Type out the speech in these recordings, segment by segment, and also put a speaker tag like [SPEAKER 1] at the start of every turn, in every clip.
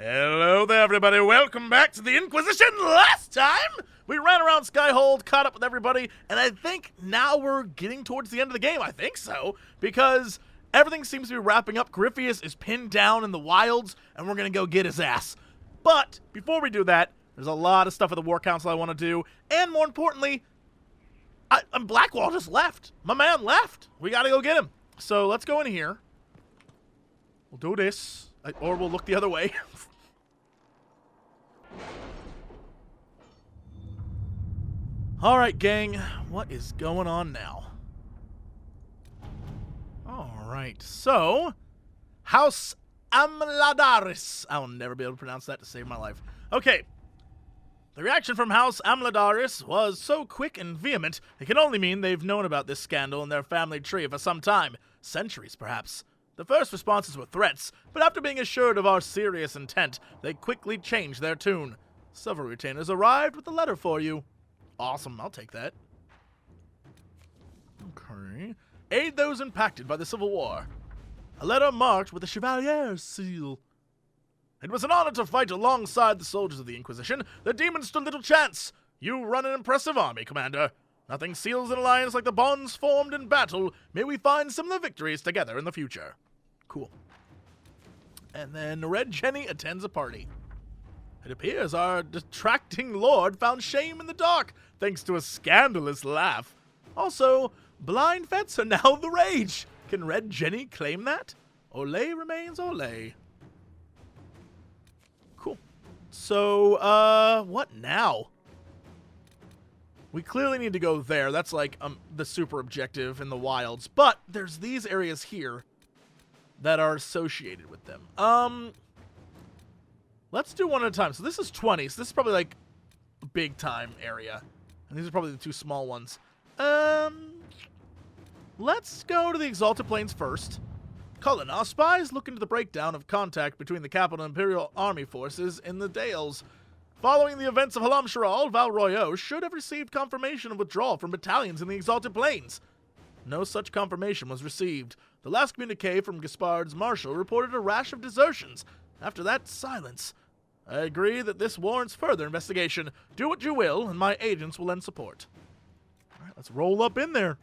[SPEAKER 1] Hello there, everybody. Welcome back to the Inquisition. Last time, we ran around Skyhold, caught up with everybody, and I think now we're getting towards the end of the game. I think so, because everything seems to be wrapping up. Griffius is pinned down in the wilds, and we're going to go get his ass. But before we do that, there's a lot of stuff at the War Council I want to do, and more importantly, Blackwall just left. My man left. We got to go get him. So let's go in here. We'll do this, or we'll look the other way. Alright, gang, what is going on now? Alright, so, House Amladaris. I'll never be able to pronounce that to save my life. Okay, the reaction from House Amladaris was so quick and vehement, it can only mean they've known about this scandal in their family tree for some time, centuries perhaps. The first responses were threats, but after being assured of our serious intent, they quickly changed their tune. Several retainers arrived with a letter for you. Awesome, I'll take that. Okay. Aid those impacted by the Civil War. A letter marked with a Chevalier's seal. It was an honor to fight alongside the soldiers of the Inquisition. The demons stood little chance. You run an impressive army, Commander. Nothing seals an alliance like the bonds formed in battle. May we find similar victories together in the future. Cool. And then Red Jenny attends a party. It appears our detracting lord found shame in the dark, thanks to a scandalous laugh. Also, blind vets are now the rage. Can Red Jenny claim that? Olay remains Olay. Cool. So, what now? We clearly need to go there. That's like the super objective in the wilds. But there's these areas here that are associated with them. Let's do one at a time. So this is 20, so this is probably like a big time area. And these are probably the two small ones. Let's go to the Exalted Plains first. Cullen, our spies look into the breakdown of contact between the capital and Imperial Army forces in the Dales. Following the events of Halam Sharal, Val Royeaux should have received confirmation of withdrawal from battalions in the Exalted Plains. No such confirmation was received. The last communique from Gaspard's marshal reported a rash of desertions. After that, silence. I agree that this warrants further investigation. Do what you will, and my agents will lend support. All right, let's roll up in there.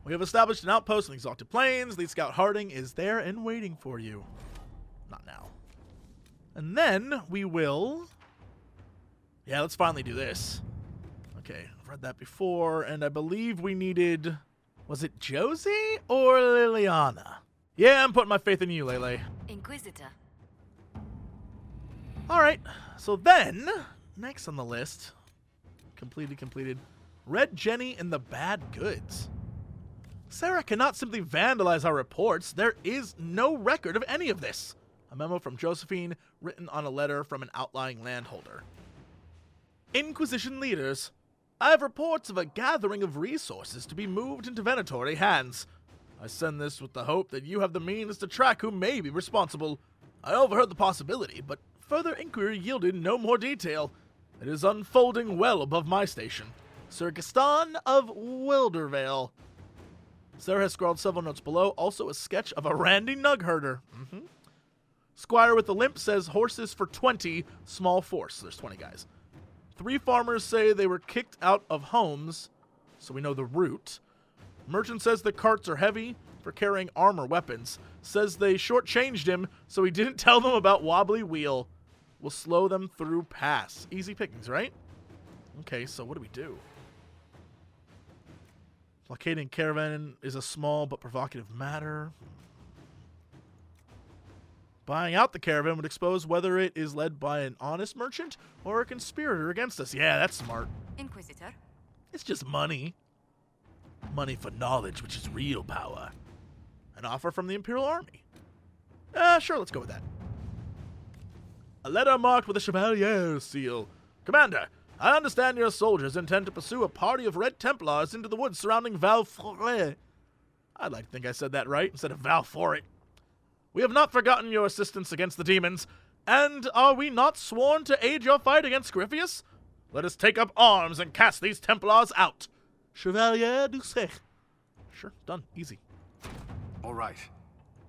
[SPEAKER 1] We have established an outpost in the Exalted Plains. Lead Scout Harding is there and waiting for you. Not now. And then we will... Yeah, let's finally do this. Okay, I've read that before, and I believe we needed... Was it Josie or Liliana? Yeah, I'm putting my faith in you, Lele.
[SPEAKER 2] Inquisitor.
[SPEAKER 1] Alright, so then, next on the list, completed, Red Jenny and the Bad Goods. Sarah cannot simply vandalize our reports. There is no record of any of this. A memo from Josephine, written on a letter from an outlying landholder. Inquisition leaders. I have reports of a gathering of resources to be moved into Venatori hands. I send this with the hope that you have the means to track who may be responsible. I overheard the possibility, but further inquiry yielded no more detail. It is unfolding well above my station. Sir Gaston of Wildervale. Sarah has scrawled several notes below, also a sketch of a randy nug herder. Squire with the limp says horses for 20, small force. There's 20 guys. 3 farmers say they were kicked out of homes, so we know the route. Merchant says the carts are heavy for carrying armor weapons. Says they shortchanged him, so he didn't tell them about wobbly wheel. We'll slow them through pass. Easy pickings, right? Okay, so what do we do? Blockading caravan is a small but provocative matter. Buying out the caravan would expose whether it is led by an honest merchant or a conspirator against us. Yeah, that's smart.
[SPEAKER 2] Inquisitor.
[SPEAKER 1] It's just money. Money for knowledge, which is real power. An offer from the Imperial Army. Sure, let's go with that. A letter marked with a Chevalier's seal. Commander, I understand your soldiers intend to pursue a party of Red Templars into the woods surrounding Val Royeaux. I'd like to think I said that right instead of Val for it. We have not forgotten your assistance against the demons, and are we not sworn to aid your fight against Griffius? Let us take up arms and cast these Templars out. Chevalier du Sec. Sure, done. Easy.
[SPEAKER 2] All right.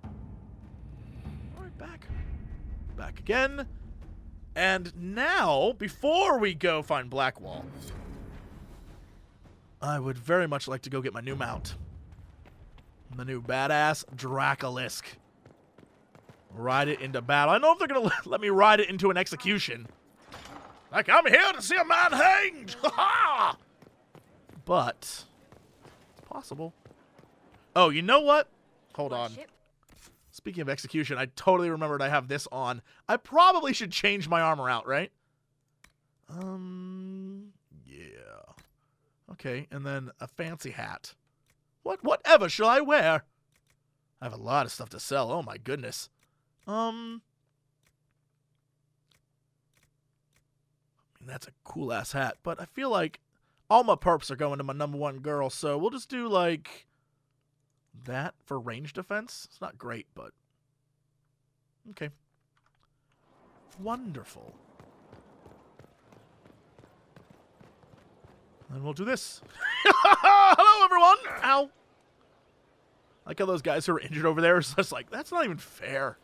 [SPEAKER 1] All right, back. Back again. And now, before we go find Blackwall, I would very much like to go get my new mount. The new badass Dracolisk. Ride it into battle. I don't know if they're going to let me ride it into an execution. Like, I'm here to see a man hanged! Ha-ha! But, it's possible. Oh, you know what? Hold on. Speaking of execution, I totally remembered I have this on. I probably should change my armor out, right? Yeah. Okay, and then a fancy hat. Whatever shall I wear? I have a lot of stuff to sell. Oh my goodness. I mean, that's a cool ass hat, but I feel like all my perps are going to my #1 girl, so we'll just do like that for range defense. It's not great, but okay. Wonderful. And we'll do this. Hello, everyone! Ow! I like how those guys who are injured over there are just like, that's not even fair.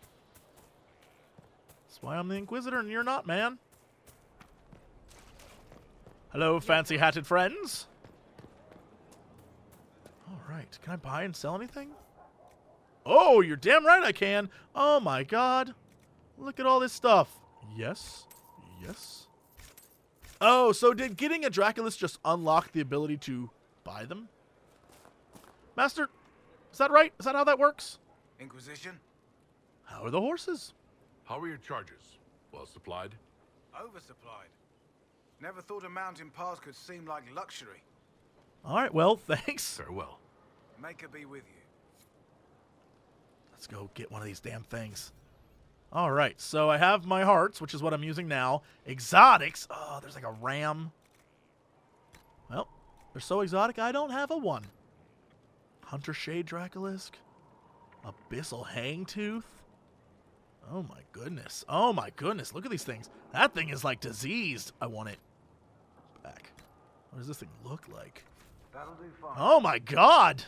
[SPEAKER 1] That's why I'm the Inquisitor and you're not, man. Hello, fancy hatted friends. All right, can I buy and sell anything? Oh, you're damn right I can. Oh my god. Look at all this stuff. Yes. Yes. Oh, so did getting a Draculus just unlock the ability to buy them? Master, is that right? Is that how that works?
[SPEAKER 2] Inquisition?
[SPEAKER 1] How are the horses?
[SPEAKER 3] How are your charges? Well supplied?
[SPEAKER 2] Oversupplied. Never thought a mountain pass could seem like luxury.
[SPEAKER 1] All right, well, thanks.
[SPEAKER 3] Farewell.
[SPEAKER 2] Make her be with you.
[SPEAKER 1] Let's go get one of these damn things. All right, so I have my hearts, which is what I'm using now. Exotics. Oh, there's like a ram. Well, they're so exotic, I don't have a one. Hunter Shade Dracolisk. Abyssal Hangtooth. Oh my goodness. Oh my goodness. Look at these things. That thing is like diseased. I want it back. What does this thing look like?
[SPEAKER 2] That'll do fine.
[SPEAKER 1] Oh my god.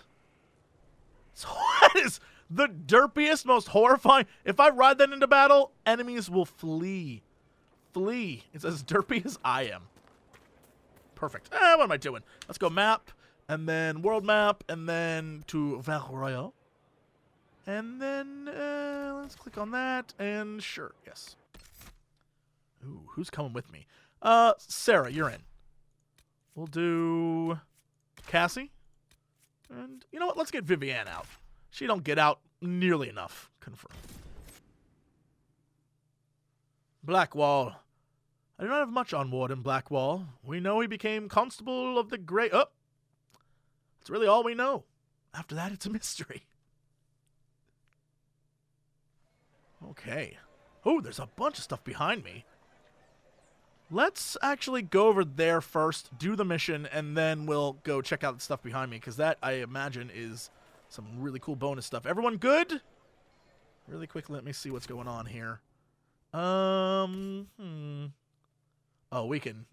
[SPEAKER 1] So that is the derpiest, most horrifying. If I ride that into battle, enemies will flee. Flee. It's as derpy as I am. Perfect. What am I doing? Let's go map, and then world map, and then to Val Royeaux. And then let's click on that, and sure, yes. Ooh, who's coming with me? Sarah, you're in. We'll do Cassie. And you know what? Let's get Vivienne out. She don't get out nearly enough. Confirm. Blackwall. I do not have much on Warden Blackwall. We know he became Constable of the Great... Oh! That's really all we know. After that, it's a mystery. Okay. Oh, there's a bunch of stuff behind me. Let's actually go over there first, do the mission, and then we'll go check out the stuff behind me, because that, I imagine, is some really cool bonus stuff. Everyone good? Really quickly, let me see what's going on here. Oh, we can...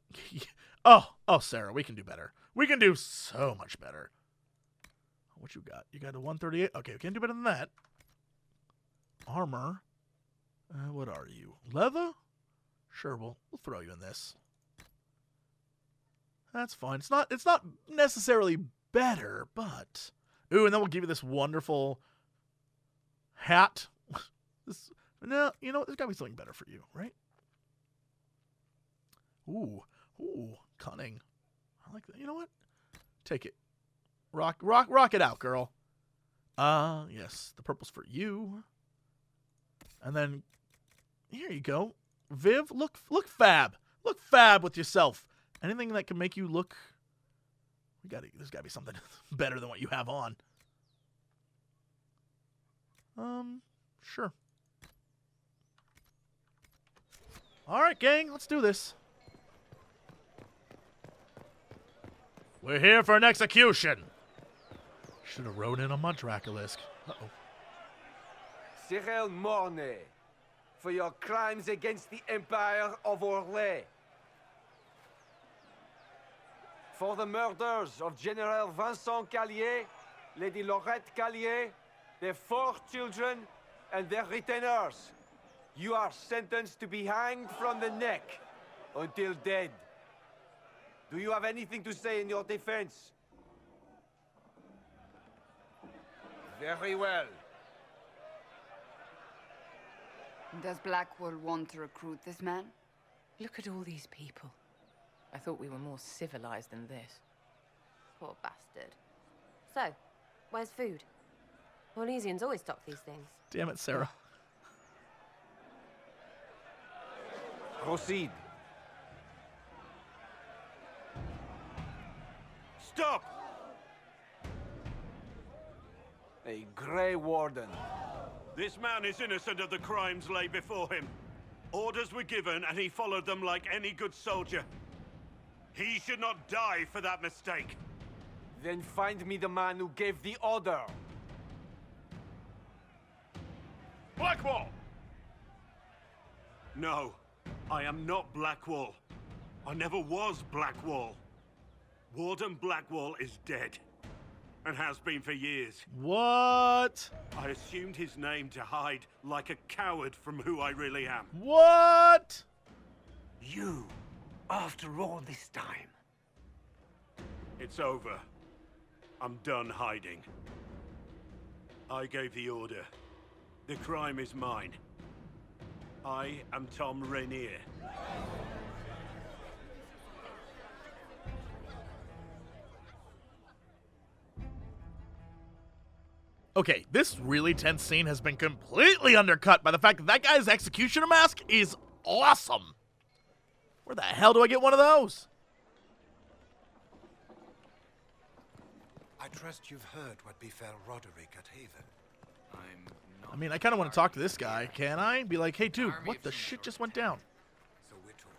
[SPEAKER 1] oh, Sarah, we can do better. We can do so much better. What you got? You got a 138? Okay, we can do better than that. Armor. What are you? Leather? Sure, we'll throw you in this. That's fine. It's not necessarily better, but... Ooh, and then we'll give you this wonderful hat. No, you know what? There's got to be something better for you, right? Ooh, cunning. I like that. You know what? Take it. Rock it out, girl. Yes, the purple's for you. And then, here you go. Viv, look fab. Look fab with yourself. Anything that can make you look... There's got to be something better than what you have on. Sure. All right, gang, let's do this. We're here for an execution. Should have rode in on my Dracolisk. Uh-oh.
[SPEAKER 4] Cyril Mornay, for your crimes against the Empire of Orlais. For the murders of General Vincent Callier, Lady Laurette Callier, their 4 children, and their retainers. You are sentenced to be hanged from the neck until dead. Do you have anything to say in your defense? Very well.
[SPEAKER 5] Does Blackwall want to recruit this man?
[SPEAKER 6] Look at all these people. I thought we were more civilized than this.
[SPEAKER 7] Poor bastard. So, where's food? Orlesians always stock these things.
[SPEAKER 1] Damn it, Sarah.
[SPEAKER 4] Proceed.
[SPEAKER 2] Stop!
[SPEAKER 4] A Grey Warden.
[SPEAKER 8] This man is innocent of the crimes laid before him. Orders were given, and he followed them like any good soldier. He should not die for that mistake.
[SPEAKER 4] Then find me the man who gave the order.
[SPEAKER 3] Blackwall!
[SPEAKER 8] No, I am not Blackwall. I never was Blackwall. Warden Blackwall is dead, and has been for years.
[SPEAKER 1] What?
[SPEAKER 8] I assumed his name to hide like a coward from who I really am.
[SPEAKER 1] What?
[SPEAKER 8] You, after all this time. It's over. I'm done hiding. I gave the order. The crime is mine. I am Tom Rainier.
[SPEAKER 1] Okay, this really tense scene has been completely undercut by the fact that that guy's executioner mask is awesome. Where the hell do I get one of those?
[SPEAKER 2] I trust you've heard what befell Roderick at Haven.
[SPEAKER 1] I mean, I kind of want to talk to this guy, can I? Be like, hey, dude, what the shit just went down?
[SPEAKER 2] So we're told.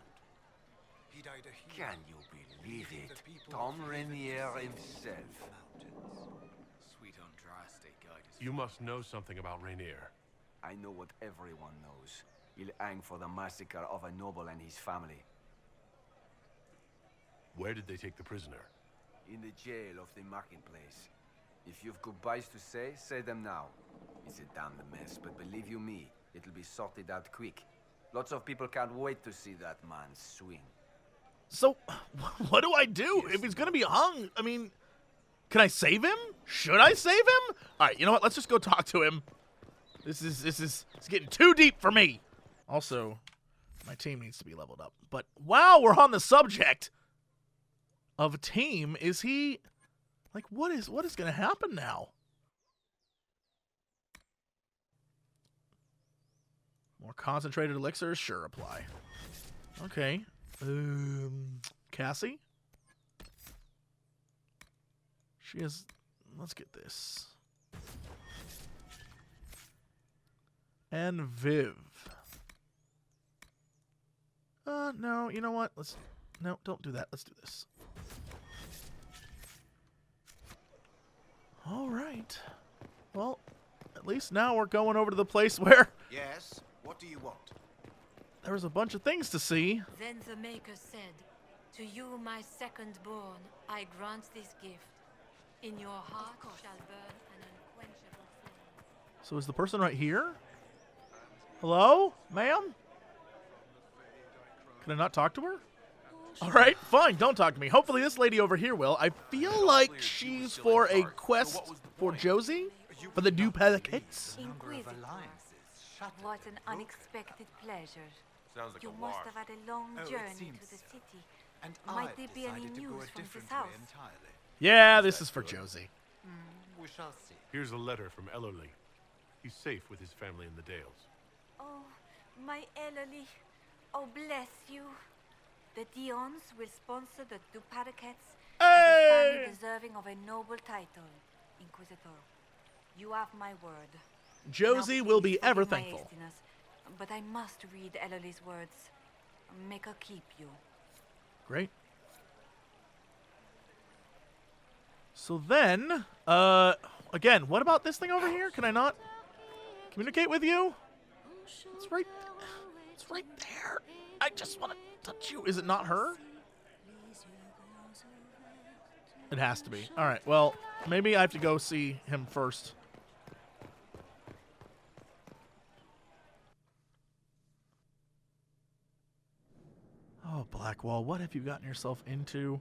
[SPEAKER 2] He died a hero.
[SPEAKER 4] Can you believe it? Tom Rainier himself.
[SPEAKER 2] Sweet Andraste guide us.
[SPEAKER 3] You must know something about Rainier.
[SPEAKER 4] I know what everyone knows. He'll hang for the massacre of a noble and his family.
[SPEAKER 3] Where did they take the prisoner?
[SPEAKER 4] In the jail of the marketplace. If you've goodbyes to say them now. It's a damned mess, but believe you me, it'll be sorted out quick. Lots of people can't wait to see that man swing.
[SPEAKER 1] So, what do I do if he's going to be hung? I mean, can I save him? Should I save him? All right, you know what? Let's just go talk to him. This is it's getting too deep for me. Also, my team needs to be leveled up. But while we're on the subject of a team, is he like what is going to happen now? More concentrated elixirs? Sure, apply. Okay. Cassie? She has... Let's get this. And Viv. No, you know what? No, don't do that. Let's do this. All right. Well, at least now we're going over to the place where...
[SPEAKER 2] Yes? What do you want?
[SPEAKER 1] There was a bunch of things to see.
[SPEAKER 9] Then the Maker said, "To you, my second-born, I grant this gift. In your heart shall burn an unquenchable flame."
[SPEAKER 1] So is the person right here? Hello? Ma'am? Can I not talk to her? All right, fine. Don't talk to me. Hopefully this lady over here will. I feel like she's for a quest for Josie? For the duplicates?
[SPEAKER 9] Inquisitor, what an unexpected pleasure.
[SPEAKER 3] Sounds like
[SPEAKER 9] You
[SPEAKER 3] a
[SPEAKER 9] must
[SPEAKER 3] lark.
[SPEAKER 9] have had a long
[SPEAKER 2] Oh, it
[SPEAKER 9] journey
[SPEAKER 2] seems
[SPEAKER 9] to the
[SPEAKER 2] so.
[SPEAKER 9] city.
[SPEAKER 2] And
[SPEAKER 9] Might
[SPEAKER 2] I've
[SPEAKER 9] there be any
[SPEAKER 2] decided to go
[SPEAKER 9] news
[SPEAKER 2] a
[SPEAKER 9] from this
[SPEAKER 2] different
[SPEAKER 9] house?
[SPEAKER 2] way entirely.
[SPEAKER 1] Yeah, this is for Josie.
[SPEAKER 2] We shall see.
[SPEAKER 3] Here's a letter from Ellerly. He's safe with his family in the Dales.
[SPEAKER 9] Oh, my Ellerly. Oh, bless you. The Dions will sponsor the Duparakets as a family deserving of a noble title, Inquisitor. You have my word.
[SPEAKER 1] Josie
[SPEAKER 9] Now,
[SPEAKER 1] will
[SPEAKER 9] please
[SPEAKER 1] be ever
[SPEAKER 9] forgive my
[SPEAKER 1] thankful.
[SPEAKER 9] hastiness, but I must read Ellerly's words. Make her keep you.
[SPEAKER 1] Great. So then, again, what about this thing over here? Can I not communicate with you? It's right there. I just want to touch you. Is it not her? It has to be. All right, well, maybe I have to go see him first. Blackwall, what have you gotten yourself into?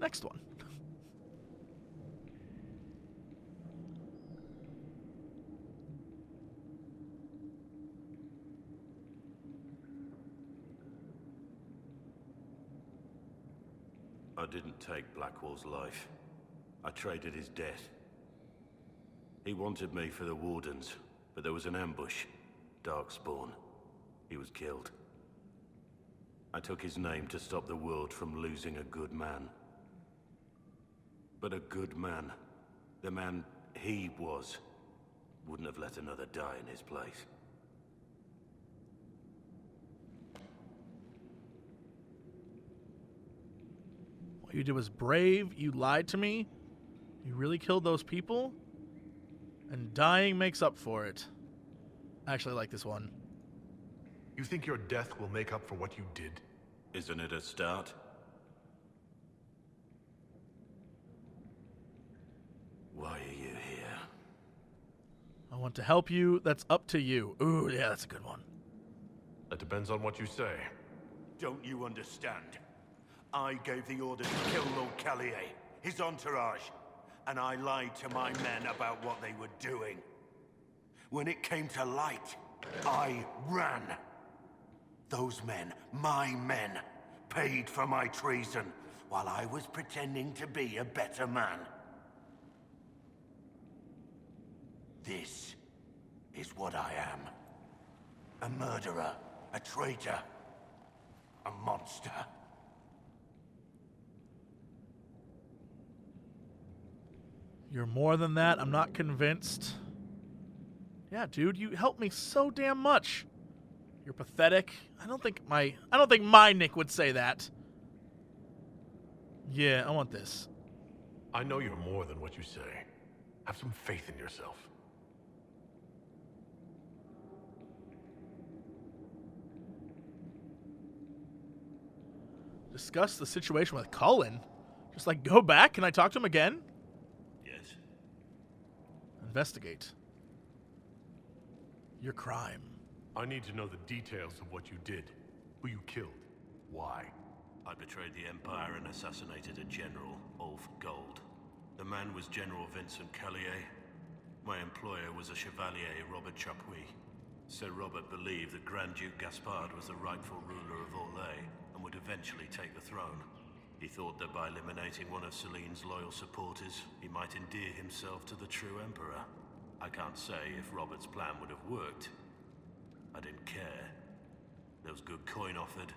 [SPEAKER 1] Next one.
[SPEAKER 8] I didn't take Blackwall's life. I traded his death. He wanted me for the Wardens, but there was an ambush. Darkspawn. He was killed. I took his name to stop the world from losing a good man. But a good man, the man he was, wouldn't have let another die in his place.
[SPEAKER 1] What you did was brave. You lied to me. You really killed those people. And dying makes up for it. I actually like this one.
[SPEAKER 3] You think your death will make up for what you did?
[SPEAKER 8] Isn't it a start? Why are you here?
[SPEAKER 1] I want to help you. That's up to you. Ooh, yeah, that's a good one.
[SPEAKER 3] That depends on what you say.
[SPEAKER 8] Don't you understand? I gave the order to kill Lord Callier, his entourage, and I lied to my men about what they were doing. When it came to light, I ran. Those men, my men, paid for my treason while I was pretending to be a better man. This is what I am. A murderer, a traitor, a monster.
[SPEAKER 1] You're more than that. I'm not convinced. Yeah, dude, you helped me so damn much. You're pathetic. I don't think my Nick would say that. Yeah, I want this.
[SPEAKER 3] I know you're more than what you say. Have some faith in yourself.
[SPEAKER 1] Discuss the situation with Cullen. Just like, go back. Can I talk to him again?
[SPEAKER 8] Yes.
[SPEAKER 1] Investigate. Your crime.
[SPEAKER 3] I need to know the details of what you did. Who you killed. Why?
[SPEAKER 8] I betrayed the Empire and assassinated a general, Ulf Gold. The man was General Vincent Callier. My employer was a Chevalier, Robert Chapuis. Sir Robert believed that Grand Duke Gaspard was the rightful ruler of Orlais and would eventually take the throne. He thought that by eliminating one of Celine's loyal supporters, he might endear himself to the true Emperor. I can't say if Robert's plan would have worked. I didn't care. There was good coin offered,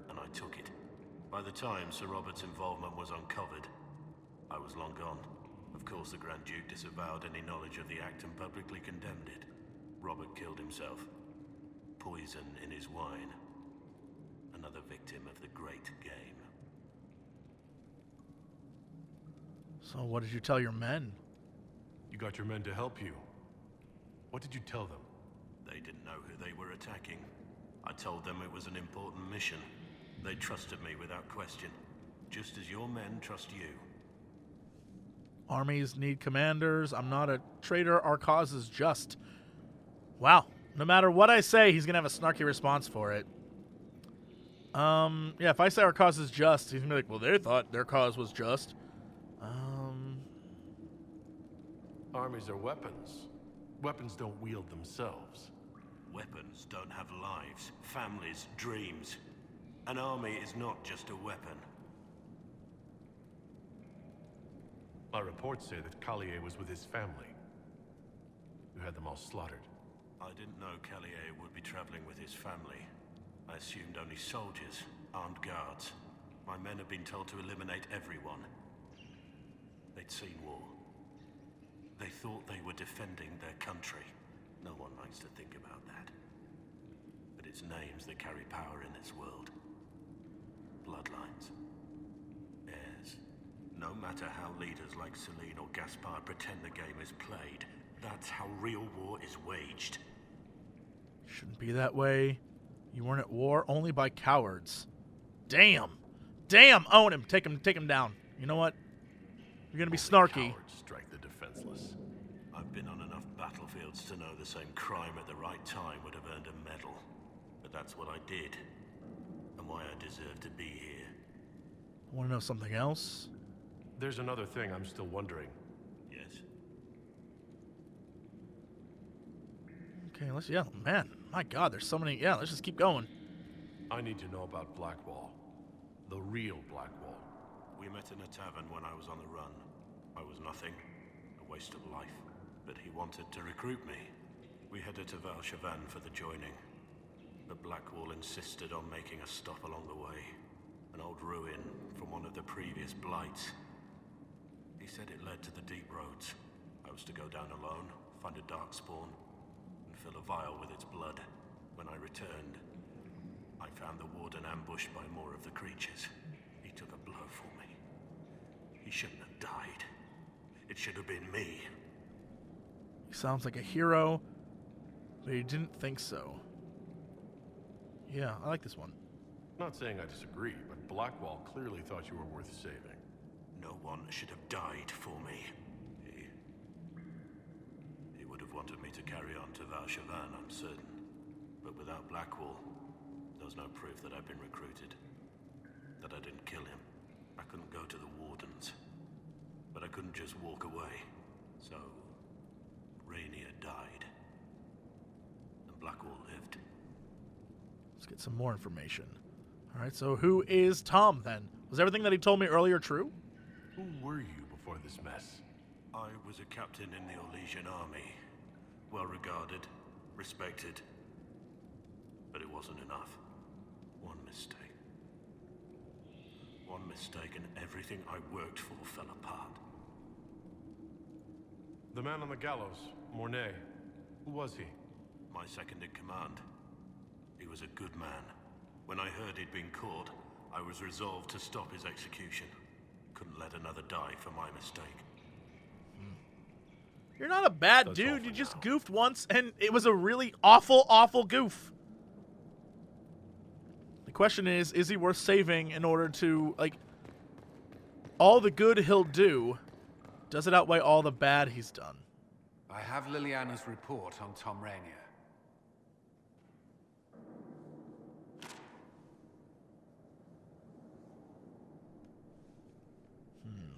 [SPEAKER 8] and I took it. By the time Sir Robert's involvement was uncovered, I was long gone. Of course, the Grand Duke disavowed any knowledge of the act and publicly condemned it. Robert killed himself. Poison in his wine. Another victim of the great game.
[SPEAKER 1] So what did you tell your men?
[SPEAKER 3] You got your men to help you. What did you tell them?
[SPEAKER 8] They didn't know who they were attacking. I told them it was an important mission. They trusted me without question, just as your men trust you.
[SPEAKER 1] Armies need commanders. I'm not a traitor. Our cause is just. Wow. No matter what I say, he's going to have a snarky response for it. Yeah, if I say our cause is just, he's going to be like, well, they thought their cause was just.
[SPEAKER 3] Armies are weapons. Weapons don't wield themselves.
[SPEAKER 8] Weapons don't have lives, families, dreams. An army is not just a weapon.
[SPEAKER 3] My reports say that Callier was with his family. You had them all slaughtered.
[SPEAKER 8] I didn't know Callier would be traveling with his family. I assumed only soldiers, armed guards. My men had been told to eliminate everyone. They'd seen war. They thought they were defending their country. No one likes to think about that. But it's names that carry power in this world. Bloodlines. Heirs. No matter how leaders like Celine or Gaspard pretend the game is played, that's how real war is waged.
[SPEAKER 1] Shouldn't be that way. You weren't at war only by cowards. Damn. Damn, own him. Take him down. You know what? You're gonna be snarky.
[SPEAKER 3] Cowards strike the defenseless.
[SPEAKER 8] I've been on enough battlefields to know the same crime at the right time would have earned a medal. But that's what I did, and why I deserve to be here.
[SPEAKER 1] Want to know something else?
[SPEAKER 3] There's another thing I'm still wondering.
[SPEAKER 8] Yes?
[SPEAKER 1] Okay, yeah, man. My God, there's so many. Yeah, let's just keep going.
[SPEAKER 3] I need to know about Blackwall. The real Blackwall.
[SPEAKER 8] We met in a tavern when I was on the run. I was nothing, a waste of life. But he wanted to recruit me. We headed to Val for the joining. But Blackwall insisted on making a stop along the way. An old ruin from one of the previous blights. He said it led to the deep roads. I was to go down alone, find a dark spawn, and fill a vial with its blood. When I returned, I found the warden ambushed by more of the creatures. He took a blow for me. He shouldn't have died. It should have been me.
[SPEAKER 1] He sounds like a hero, but he didn't think so. Yeah, I like this one.
[SPEAKER 3] Not saying I disagree, but Blackwall clearly thought you were worth saving.
[SPEAKER 8] No one should have died for me. He would have wanted me to carry on to Val, I'm certain. But without Blackwall, there's no proof that I've been recruited. That I didn't kill him. I couldn't go to the wardens. But I couldn't just walk away. So, Rainier died. And Blackwall lived.
[SPEAKER 1] Let's get some more information. All right, so who is Thom, then? Was everything that he told me earlier true?
[SPEAKER 3] Who were you before this mess?
[SPEAKER 8] I was a captain in the Orlesian army. Well regarded, respected. But it wasn't enough. One mistake. One mistake and everything I worked for fell apart.
[SPEAKER 3] The man on the gallows, Mornay. Who was he?
[SPEAKER 8] My second in command. He was a good man. When I heard he'd been caught, I was resolved to stop his execution. Couldn't let another die for my mistake.
[SPEAKER 1] You're not a bad
[SPEAKER 3] That's
[SPEAKER 1] dude.
[SPEAKER 3] awful
[SPEAKER 1] You just
[SPEAKER 3] now.
[SPEAKER 1] goofed once, and it was a really awful, awful goof. The question is he worth saving in order to, like, all the good he'll do, does it outweigh all the bad he's done?
[SPEAKER 2] I have Liliana's report on Tom Rainier.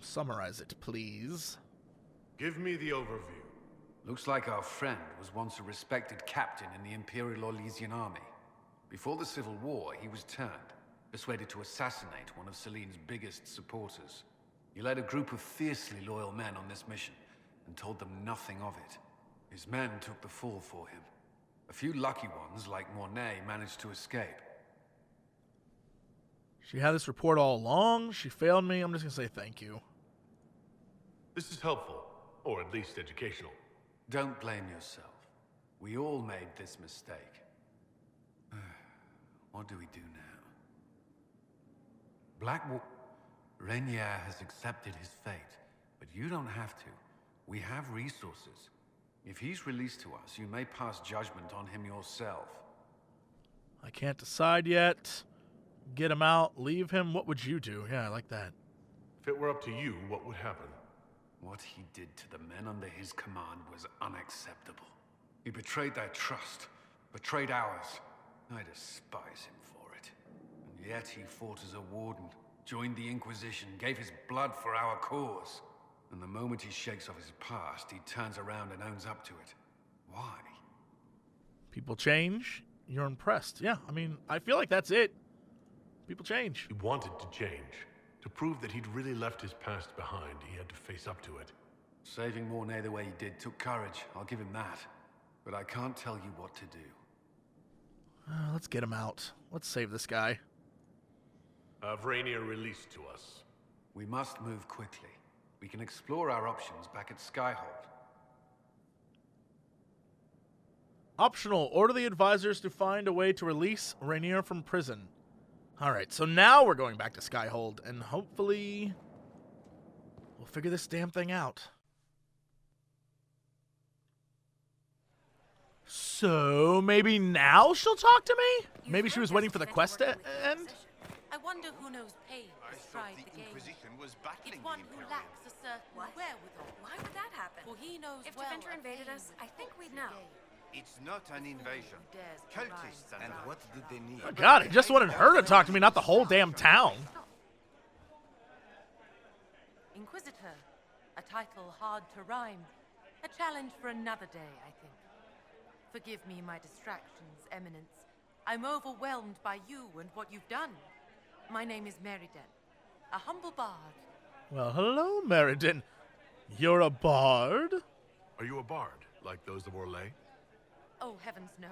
[SPEAKER 1] Summarize it, please.
[SPEAKER 3] Give me the overview.
[SPEAKER 2] Looks like our friend was once a respected captain in the Imperial Orlesian army. Before the Civil War, he was turned, persuaded to assassinate one of Celine's biggest supporters. He led a group of fiercely loyal men on this mission, and told them nothing of it. His men took the fall for him. A few lucky ones, like Mornay, managed to escape.
[SPEAKER 1] She had this report all along. She failed me. I'm just going to say thank you.
[SPEAKER 3] This is helpful, or at least educational.
[SPEAKER 2] Don't blame yourself. We all made this mistake. What do we do now? Blackwall... Rainier has accepted his fate, but you don't have to. We have resources. If he's released to us, you may pass judgment on him yourself.
[SPEAKER 1] I can't decide yet. Get him out, leave him. What would you do? Yeah, I like that.
[SPEAKER 3] If it were up to you, what would happen?
[SPEAKER 2] What he did to the men under his command was unacceptable. He betrayed their trust, betrayed ours. I despise him for it. And yet he fought as a warden, joined the Inquisition, gave his blood for our cause. And the moment he shakes off his past, he turns around and owns up to it. Why?
[SPEAKER 1] People change. You're impressed. Yeah, I mean, I feel like that's it. People change.
[SPEAKER 3] He wanted to change. To prove that he'd really left his past behind, he had to face up to it.
[SPEAKER 2] Saving Mornay the way he did took courage, I'll give him that. But I can't tell you what to do.
[SPEAKER 1] Let's get him out. Let's save this guy.
[SPEAKER 3] Have Rainier released to us.
[SPEAKER 2] We must move quickly. We can explore our options back at Skyhold.
[SPEAKER 1] Optional. Order the advisors to find a way to release Rainier from prison. Alright, so now we're going back to Skyhold, and hopefully we'll figure this damn thing out. So, maybe now she'll talk to me? Maybe she was waiting for the quest to end?
[SPEAKER 6] I wonder who knows pain
[SPEAKER 10] I
[SPEAKER 6] has
[SPEAKER 10] thought
[SPEAKER 6] tried
[SPEAKER 10] the
[SPEAKER 6] the game.
[SPEAKER 10] Inquisition was battling
[SPEAKER 6] It's one
[SPEAKER 10] the
[SPEAKER 6] who
[SPEAKER 10] Imperium.
[SPEAKER 6] lacks a certain wherewithal.
[SPEAKER 9] Why would that happen?
[SPEAKER 6] For he knows
[SPEAKER 9] If
[SPEAKER 6] well
[SPEAKER 9] Defender
[SPEAKER 6] a
[SPEAKER 9] invaded
[SPEAKER 6] pain
[SPEAKER 9] us,
[SPEAKER 6] with
[SPEAKER 9] I think
[SPEAKER 6] thoughts
[SPEAKER 9] we'd
[SPEAKER 6] of
[SPEAKER 9] know.
[SPEAKER 6] gain.
[SPEAKER 10] It's not an invasion.
[SPEAKER 6] Who dares to
[SPEAKER 10] Cultists
[SPEAKER 6] rhyme
[SPEAKER 10] and
[SPEAKER 6] the
[SPEAKER 10] what do they need?
[SPEAKER 1] Oh, God, I just wanted her to talk to me, not the whole damn town.
[SPEAKER 6] Inquisitor. A title hard to rhyme. A challenge for another day, I think. Forgive me my distractions, Eminence. I'm overwhelmed by you and what you've done. My name is Meriden, a humble bard.
[SPEAKER 1] Well, hello, Meriden. You're a bard?
[SPEAKER 3] Are you a bard, like those of Orlais?
[SPEAKER 6] Oh, heavens no.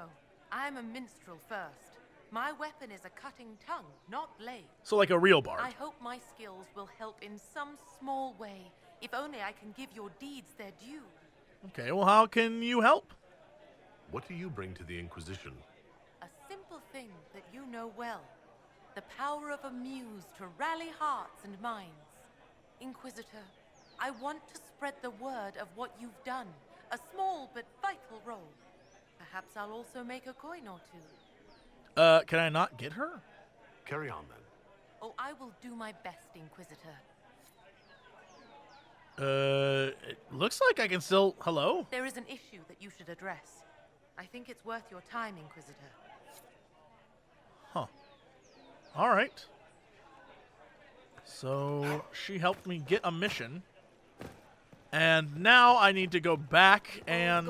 [SPEAKER 6] I'm a minstrel first. My weapon is a cutting tongue, not blade.
[SPEAKER 1] So like a real bard.
[SPEAKER 6] I hope my skills will help in some small way, if only I can give your deeds their due.
[SPEAKER 1] Okay, well, how can you help?
[SPEAKER 3] What do you bring to the Inquisition?
[SPEAKER 6] A simple thing that you know well. The power of a muse to rally hearts and minds. Inquisitor, I want to spread the word of what you've done. A small but vital role. Perhaps I'll also make a coin or two.
[SPEAKER 1] Can I not get her?
[SPEAKER 3] Carry on, then.
[SPEAKER 6] Oh, I will do my best, Inquisitor.
[SPEAKER 1] It looks like I can still... Hello?
[SPEAKER 6] There is an issue that you should address. I think it's worth your time, Inquisitor.
[SPEAKER 1] Huh. All right. So she helped me get a mission. And now I need to go back and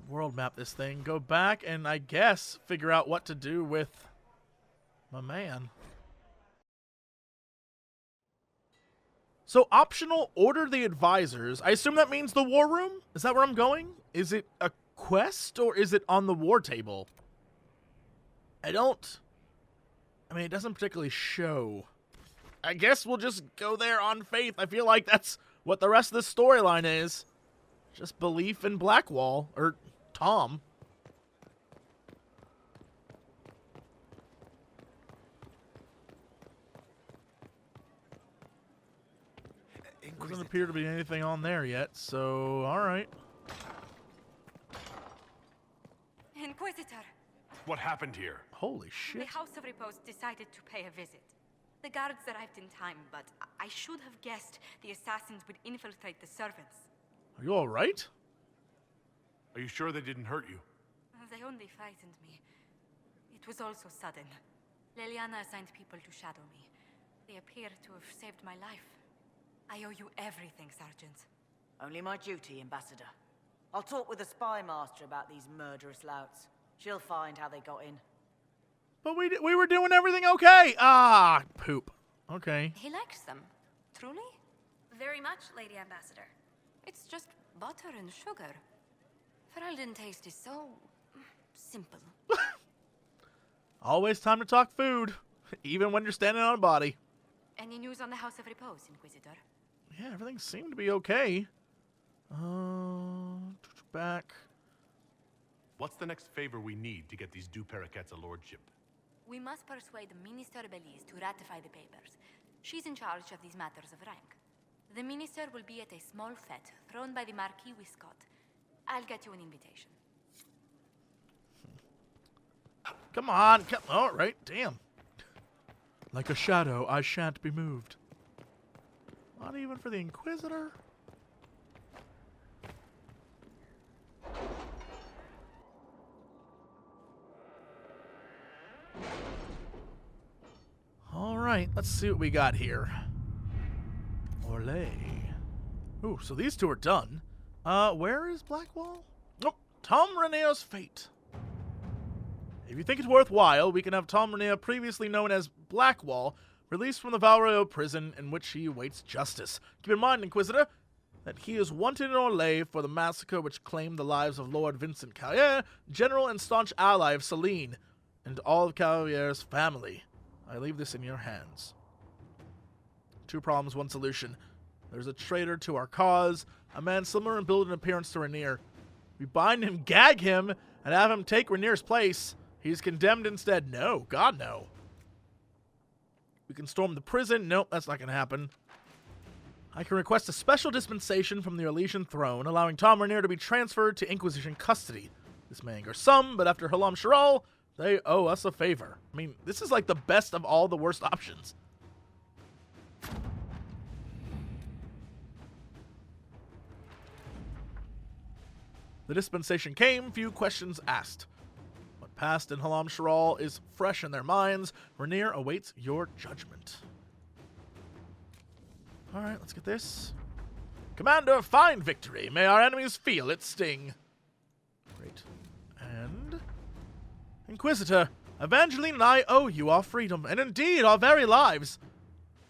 [SPEAKER 1] world map this thing. Go back and I guess figure out what to do with my man. So optional, order the advisors. I assume that means the war room? Is that where I'm going? Is it a quest or is it on the war table? I mean, it doesn't particularly show. I guess we'll just go there on faith. I feel like that's what the rest of the storyline is. Just belief in Blackwall, or Thom. Doesn't appear to be anything on there yet, so alright.
[SPEAKER 9] Inquisitor,
[SPEAKER 3] What happened here?
[SPEAKER 1] Holy
[SPEAKER 9] the
[SPEAKER 1] shit.
[SPEAKER 9] House of Repose decided to pay a visit. The guards arrived in time, but I should have guessed the assassins would infiltrate the servants.
[SPEAKER 1] Are you alright?
[SPEAKER 3] Are you sure they didn't hurt you?
[SPEAKER 9] They only frightened me. It was all so sudden. Leliana assigned people to shadow me. They appear to have saved my life. I owe you everything, Sergeant.
[SPEAKER 11] Only my duty, Ambassador. I'll talk with the spy master about these murderous louts. She'll find how they got in.
[SPEAKER 1] But we were doing everything okay. Ah, poop. Okay.
[SPEAKER 9] He likes them. Truly? Very much, Lady Ambassador. It's just butter and sugar. Ferelden taste is so... simple.
[SPEAKER 1] Always time to talk food, even when you're standing on a body.
[SPEAKER 9] Any news on the House of Repose, Inquisitor?
[SPEAKER 1] Yeah, everything seemed to be okay. Back.
[SPEAKER 3] What's the next favor we need to get these Du Paraquets a lordship?
[SPEAKER 9] We must persuade Minister Belize to ratify the papers. She's in charge of these matters of rank. The minister will be at a small fete thrown by the Marquis Wiscott. I'll get you an invitation.
[SPEAKER 1] Come on. All right, damn. Like a shadow, I shan't be moved. Not even for the Inquisitor. All right, let's see what we got here. Orlais. Ooh, so these two are done. Where is Blackwall? Nope. Tom Rainier's fate. If you think it's worthwhile, we can have Thom Rainier, previously known as Blackwall, released from the Val Royeaux prison in which he awaits justice. Keep in mind, Inquisitor, that he is wanted in Orlais for the massacre which claimed the lives of Lord Vincent Callier, general and staunch ally of Celine, and all of Callier's family. I leave this in your hands. 2 problems, 1 solution. There's a traitor to our cause, a man similar in build and appearance to Rainier. We bind him, gag him, and have him take Rainier's place. He's condemned instead. No, God no. We can storm the prison. Nope, that's not going to happen. I can request a special dispensation from the Orlesian throne, allowing Thom Rainier to be transferred to Inquisition custody. This may anger some, but after Halam Sharal, They owe us a favor. I mean, this is like the best of all the worst options. The dispensation came, few questions asked. What passed in Halam Sharal is fresh in their minds. Rainier awaits your judgment. Alright, let's get this. Commander, fine victory. May our enemies feel its sting. Great. And... Inquisitor, Evangeline and I owe you our freedom, and indeed our very lives.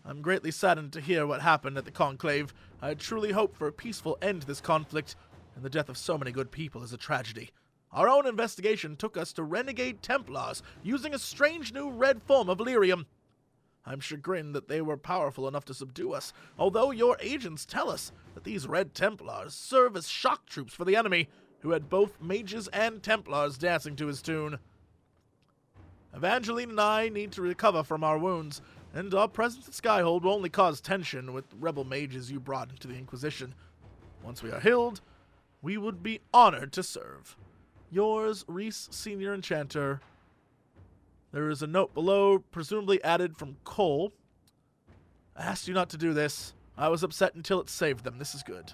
[SPEAKER 1] I'm greatly saddened to hear what happened at the Conclave. I had truly hoped for a peaceful end to this conflict, and the death of so many good people is a tragedy. Our own investigation took us to renegade Templars, using a strange new red form of lyrium. I'm chagrined that they were powerful enough to subdue us, although your agents tell us that these red Templars serve as shock troops for the enemy, who had both mages and Templars dancing to his tune. Evangeline and I need to recover from our wounds, and our presence at Skyhold will only cause tension with the rebel mages you brought into the Inquisition. Once we are healed, we would be honored to serve. Yours, Reese, Senior Enchanter. There is a note below, presumably added from Cole. I asked you not to do this. I was upset until it saved them. This is good.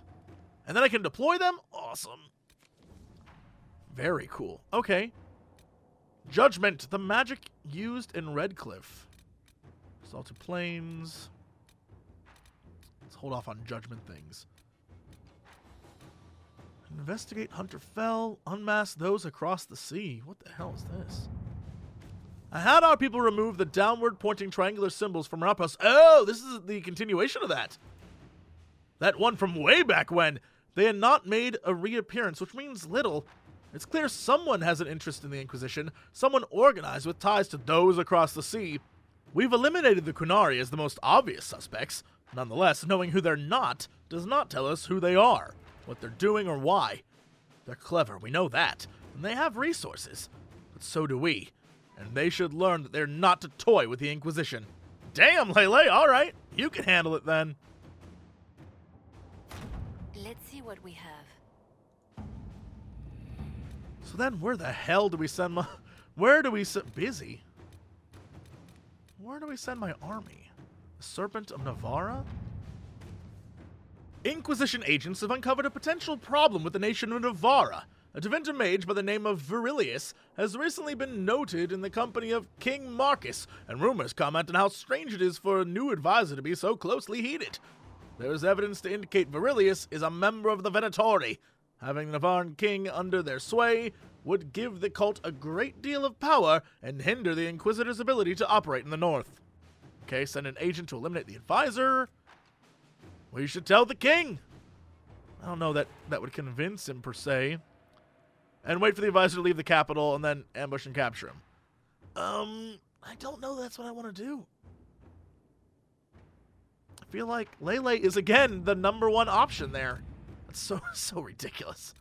[SPEAKER 1] And then I can deploy them? Awesome. Very cool. Okay. Judgment, the magic used in Redcliffe. Salted Plains. Let's hold off on judgment things. Investigate Hunter Fell. Unmask those across the sea. What the hell is this? I had our people remove the downward pointing triangular symbols from our outposts. Oh, this is the continuation of that. That one from way back when. They had not made a reappearance, which means little. It's clear someone has an interest in the Inquisition, someone organized with ties to those across the sea. We've eliminated the Qunari as the most obvious suspects. Nonetheless, knowing who they're not does not tell us who they are, what they're doing, or why. They're clever, we know that, and they have resources. But so do we, and they should learn that they're not to toy with the Inquisition. Damn, Lele, all right, you can handle it then.
[SPEAKER 9] Let's see what we have.
[SPEAKER 1] So then where the hell do we send my... Where do we send... Busy? Where do we send my army? The Serpent of Navarra? Inquisition agents have uncovered a potential problem with the nation of Navarra. A Tevinter mage by the name of Virilius has recently been noted in the company of King Marcus, and rumors comment on how strange it is for a new advisor to be so closely heeded. There is evidence to indicate Virilius is a member of the Venatori. Having the Navarran king under their sway would give the cult a great deal of power and hinder the Inquisitor's ability to operate in the north. Okay, send an agent to eliminate the advisor. We should tell the king. I don't know that would convince him, per se. And wait for the advisor to leave the capital and then ambush and capture him. I don't know that's what I want to do. I feel like Lele is, again, the #1 option there. That's so ridiculous.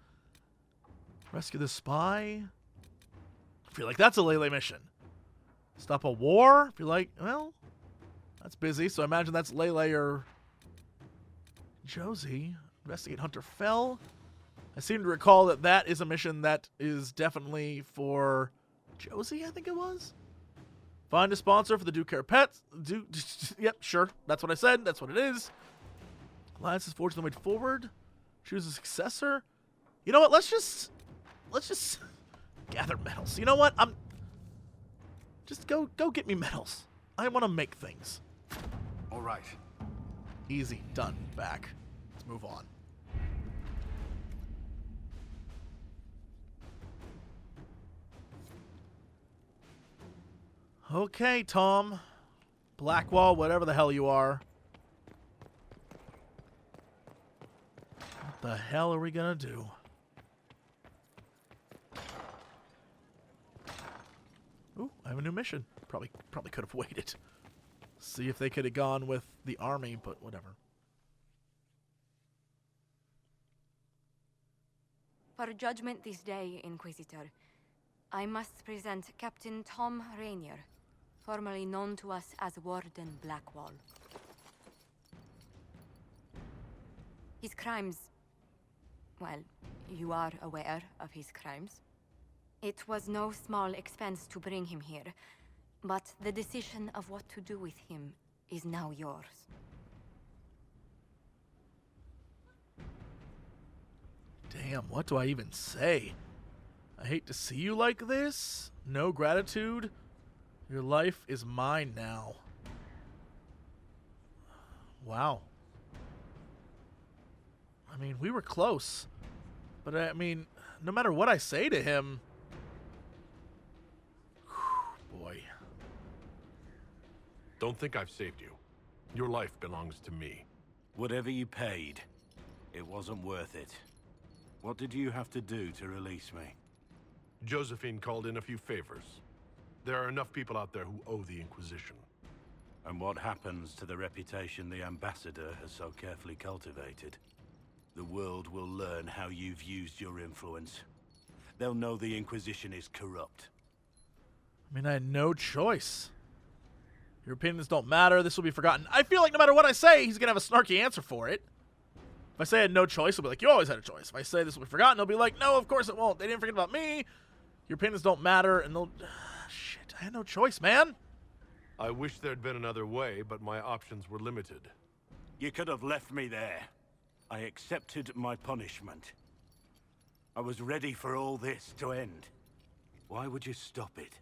[SPEAKER 1] Rescue the spy. I feel like that's a Lele mission. Stop a war. I feel like, well, that's busy, so I imagine that's Lele or Josie. Investigate Hunter Fell. I seem to recall that is a mission that is definitely for Josie, I think it was. Find a sponsor for the Duke Care Pets. Yep, sure. That's what I said. That's what it is. Alliance is forging the way forward. Choose a successor. You know what? Let's just gather medals. You know what? Just go get me medals. I want to make things.
[SPEAKER 2] All right.
[SPEAKER 1] Easy. Done. Back. Let's move on. Okay, Thom. Blackwall, whatever the hell you are. What the hell are we gonna do? Ooh, I have a new mission. Probably could have waited. See if they could have gone with the army, but whatever.
[SPEAKER 9] For judgment this day, Inquisitor, I must present Captain Tom Rainier, formerly known to us as Warden Blackwall. His crimes... well, you are aware of his crimes. It was no small expense to bring him here, but the decision of what to do with him is now yours.
[SPEAKER 1] Damn, what do I even say? I hate to see you like this. No gratitude. Your life is mine now. Wow. I mean, we were close. But I mean, no matter what I say to him... Boy.
[SPEAKER 3] Don't think I've saved you. Your life belongs to me.
[SPEAKER 8] Whatever you paid, it wasn't worth it. What did you have to do to release me?
[SPEAKER 3] Josephine called in a few favors. There are enough people out there who owe the Inquisition.
[SPEAKER 8] And what happens to the reputation the Ambassador has so carefully cultivated? The world will learn how you've used your influence. They'll know the Inquisition is corrupt.
[SPEAKER 1] I mean, I had no choice. Your opinions don't matter. This will be forgotten. I feel like no matter what I say, he's going to have a snarky answer for it. If I say I had no choice, he'll be like, you always had a choice. If I say this will be forgotten, he'll be like, no, of course it won't. They didn't forget about me. Your opinions don't matter, and they'll... Shit, I had no choice, man.
[SPEAKER 3] I wish there'd been another way, but my options were limited.
[SPEAKER 8] You could have left me there. I accepted my punishment. I was ready for all this to end. Why would you stop it?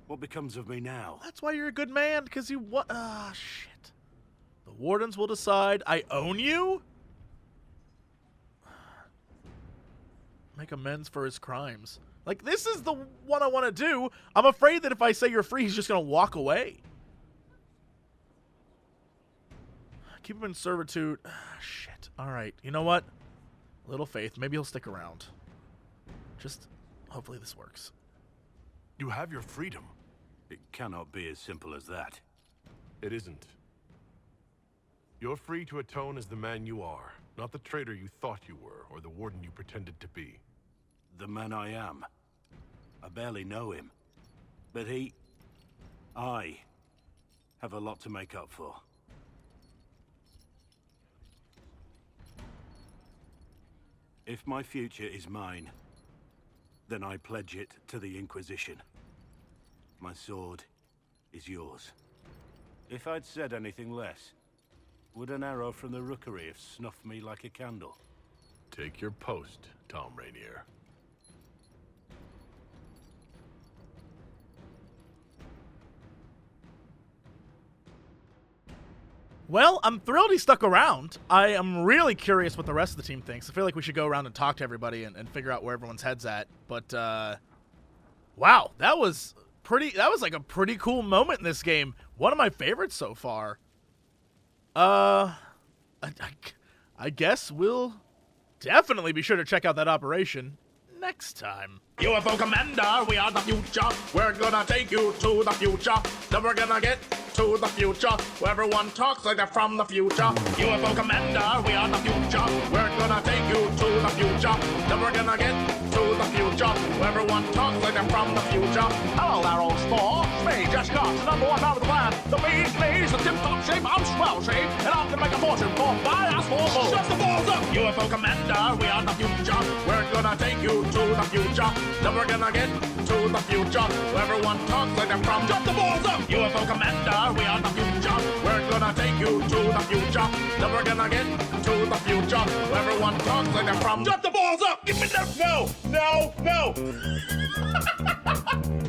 [SPEAKER 8] What becomes of me now?
[SPEAKER 1] That's why you're a good man, because you... What? Ah, shit. The Wardens will decide. I own you? Make amends for his crimes. Like, this is the one I want to do. I'm afraid that if I say you're free, he's just going to walk away. Keep him in servitude. Ah, shit. All right. You know what? Little faith. Maybe he'll stick around. Just hopefully this works.
[SPEAKER 3] You have your freedom.
[SPEAKER 8] It cannot be as simple as that.
[SPEAKER 3] It isn't. You're free to atone as the man you are, not the traitor you thought you were, or the warden you pretended to be.
[SPEAKER 8] The man I am. I barely know him. But I have a lot to make up for. If my future is mine, then I pledge it to the Inquisition. My sword is yours. If I'd said anything less, would an arrow from the rookery have snuffed me like a candle?
[SPEAKER 3] Take your post, Tom Rainier.
[SPEAKER 1] Well, I'm thrilled he stuck around. I am really curious what the rest of the team thinks. I feel like we should go around and talk to everybody and figure out where everyone's head's at. But, wow, that was like a pretty cool moment in this game. One of my favorites so far. I guess we'll definitely be sure to check out that operation next time. UFO Commander, we are the future. We're gonna take you to the future. Then we're gonna get to the future, where everyone talks like they're from the future. UFO Commander, we are the future. We're gonna take you to the future. Then we're gonna get to the future, where everyone talks like they're from the future. Hello there, old spore. Me, just got the number one out of the plan. The bee's knees, the tip-top shape, I'm swell shape, and I can make a fortune for my ass for more. Shut the balls up! UFO Commander, we are the future. We're gonna take you to the future. Then we're gonna get to the future, where everyone talks like they're from. Shut the balls up! UFO Commander, we are the future. We're gonna take you to the future. Then we're gonna get to the future, where everyone talks like they're from. Shut the balls up! Give me that! No! No! No!